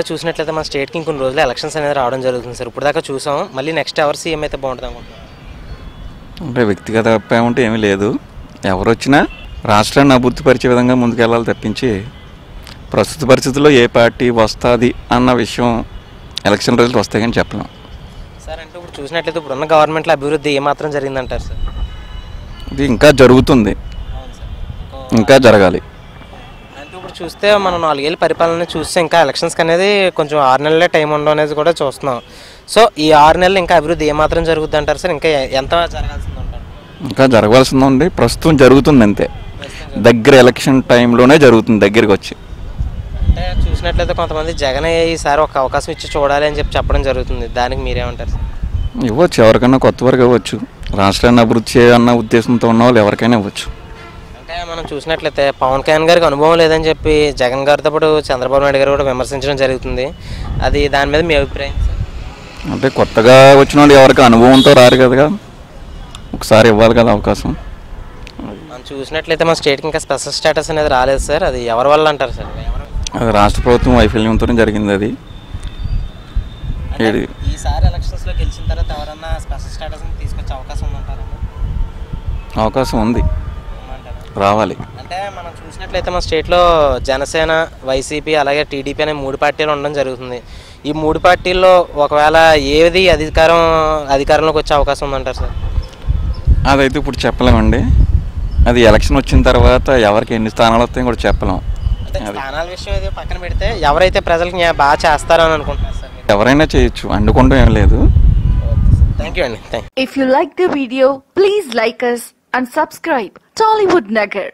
చూసినట్లయితే మన స్టేట్కి ఇంకొన్ని రోజులు ఎలక్షన్స్ అనేది రావడం జరుగుతుంది సార్. ఇప్పుడు దాకా చూసాం, మళ్ళీ నెక్స్ట్ ఎవరు సీఎం అయితే బాగుంటుంది అనుకుంటున్నాం? అంటే వ్యక్తిగత అభిప్రాయం అంటే ఏమీ లేదు. ఎవరు వచ్చినా రాష్ట్రాన్ని అభివృద్ధి పరిచే విధంగా ముందుకెళ్ళాలి తప్పించి ప్రస్తుత పరిస్థితుల్లో ఏ పార్టీ వస్తుంది అన్న విషయం ఎలక్షన్ రోజులు వస్తాయి కానీ చెప్పలేం సార్. అంటే ఇప్పుడు చూసినట్లయితే ఇప్పుడున్న గవర్నమెంట్లో అభివృద్ధి ఏమాత్రం జరిగిందంటారు సార్? ఇది ఇంకా జరుగుతుంది, ఇంకా జరగాలి. అంటే ఇప్పుడు చూస్తే మనం 4 ఏళ్ళ పరిపాలన చూస్తే ఇంకా ఎలక్షన్స్కి అనేది కొంచెం 6 నెలలే టైం ఉండడం అనేది కూడా చూస్తున్నాం. సో ఈ 6 నెలలు ఇంకా అభివృద్ధి ఏమాత్రం జరుగుద్ది అంటారు సార్? ఇంకా ఎంత జరగాల్సింది అంటారు? ఇంకా జరగవలసింది ఉంది, ప్రస్తుతం జరుగుతుంది అంతే. దగ్గర ఎలక్షన్ టైంలోనే జరుగుతుంది, దగ్గరికి వచ్చి. అంటే చూసినట్లయితే కొంతమంది జగన్ ఈసారి ఒక అవకాశం ఇచ్చి చూడాలి అని చెప్పడం జరుగుతుంది. దానికి మీరేమంటారు సార్? ఇవ్వచ్చు, ఎవరికైనా కొత్త వరకు ఇవ్వచ్చు. రాష్ట్రాన్ని అభివృద్ధి చేయాలన్న ఉద్దేశంతో ఉన్న వాళ్ళు ఎవరికైనా ఇవ్వచ్చు. అంటే మనం చూసినట్లయితే పవన్ కళ్యాణ్ గారికి అనుభవం లేదని చెప్పి జగన్ గారితో పాటు చంద్రబాబు నాయుడు గారు కూడా విమర్శించడం జరుగుతుంది. అది దాని మీద మీ అభిప్రాయం సార్? అంటే కొత్తగా వచ్చిన వాళ్ళు ఎవరికి అనుభవంతో రారు కదా, ఒకసారి ఇవ్వాలి కదా అవకాశం. మనం చూసినట్లయితే మన స్టేట్కి ఇంకా స్పెషల్ స్టేటస్ అనేది రాలేదు సార్. అది ఎవరి వల్ల అంటారు సార్? అది రాష్ట్ర ప్రభుత్వం వైఫల్యంతోనే జరిగింది. అది ఈసారి ఎలక్షన్స్లో గెలిచిన తర్వాత ఎవరన్నా స్పెషల్ స్టేటస్ తీసుకొచ్చే అవకాశం ఉందంటారా? అవకాశం ఉంది, రావాలి. అంటే మనం చూసినట్లయితే మన స్టేట్లో జనసేన, వైసీపీ అలాగే టీడీపీ అనే 3 పార్టీలు ఉండడం జరుగుతుంది. ఈ 3 పార్టీల్లో ఒకవేళ ఏది అధికారంలోకి వచ్చే అవకాశం ఉందంటారు సార్? అదైతే ఇప్పుడు చెప్పలేమండి. అది ఎలక్షన్ వచ్చిన తర్వాత ఎవరికి ఎన్ని స్థానాలు వస్తాయో కూడా చెప్పలేం. అంటే స్థానాల విషయం అయితే పక్కన పెడితే ఎవరైతే ప్రజలకు బాగా చేస్తారని అనుకుంటున్నారు సార్? ఎవరైనా చేయొచ్చు, అండుకుంటూ ఏం లేదు. థ్యాంక్ యూ అండి. If you like the video, please like us and subscribe Tollywood Nagar.